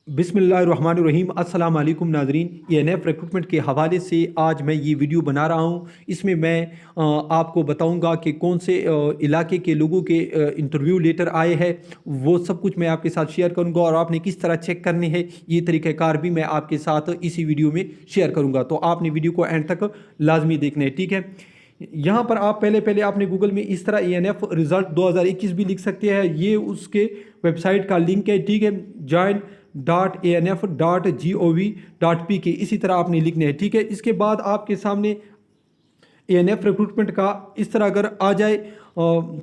बिस्मिल्लाहिर्रहमानिर्रहीम। अस्सलाम वालेकुम नाज़रीन। ENF रिक्रूटमेंट के हवाले से आज मैं ये वीडियो बना रहा हूँ। इसमें मैं आपको बताऊँगा कि कौन से इलाके के लोगों के इंटरव्यू लेटर आए हैं, वो सब कुछ मैं आपके साथ शेयर करूँगा और आपने किस तरह चेक करने हैं ये तरीक़ाकार भी मैं आपके साथ इसी वीडियो में शेयर करूँगा। तो आपने वीडियो को एंड तक लाजमी देखना है, ठीक है। यहाँ पर आप पहले आपने गूगल में इस तरह ENF रिज़ल्ट 2021 भी लिख सकते हैं। ये उसके वेबसाइट का लिंक है, ठीक है, join.anf.gov.pk। इसी तरह आपने लिखना है, ठीक है। इसके बाद आपके सामने ENF रिक्रूटमेंट का इस तरह अगर आ जाए,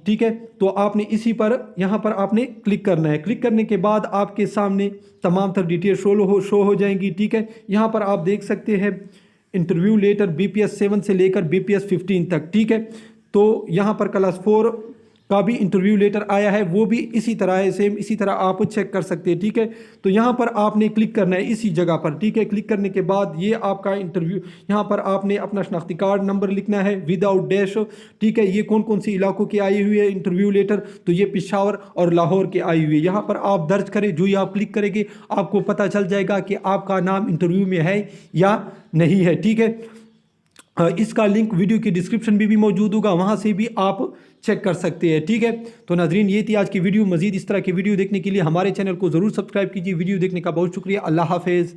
ठीक है, तो आपने इसी पर यहाँ पर आपने क्लिक करना है। क्लिक करने के बाद आपके सामने तमाम तर डिटेल शो हो जाएंगी, ठीक है। यहाँ पर आप देख सकते हैं इंटरव्यू लेटर BPS 7 से लेकर BPS 15 तक, ठीक है। तो यहाँ पर क्लास 4 का भी इंटरव्यू लेटर आया है, वो भी इसी तरह है, सेम इसी तरह आप चेक कर सकते हैं, ठीक है। तो यहाँ पर आपने क्लिक करना है इसी जगह पर, ठीक है। क्लिक करने के बाद ये आपका इंटरव्यू, यहाँ पर आपने अपना शनाख्ती कार्ड नंबर लिखना है विदाउट डैश, ठीक है। ये कौन कौन सी इलाकों की आई हुई है इंटरव्यू लेटर, तो ये पेशावर और लाहौर के आई हुई है। यहाँ पर आप दर्ज करें, जो ही आप क्लिक करेंगे आपको पता चल जाएगा कि आपका नाम इंटरव्यू में है या नहीं है, ठीक है। इसका लिंक वीडियो की डिस्क्रिप्शन में भी मौजूद होगा, वहाँ से भी आप चेक कर सकते हैं, ठीक है। तो नाजरीन, ये थी आज की वीडियो। मजीद इस तरह की वीडियो देखने के लिए हमारे चैनल को ज़रूर सब्सक्राइब कीजिए। वीडियो देखने का बहुत शुक्रिया। अल्लाह हाफिज़।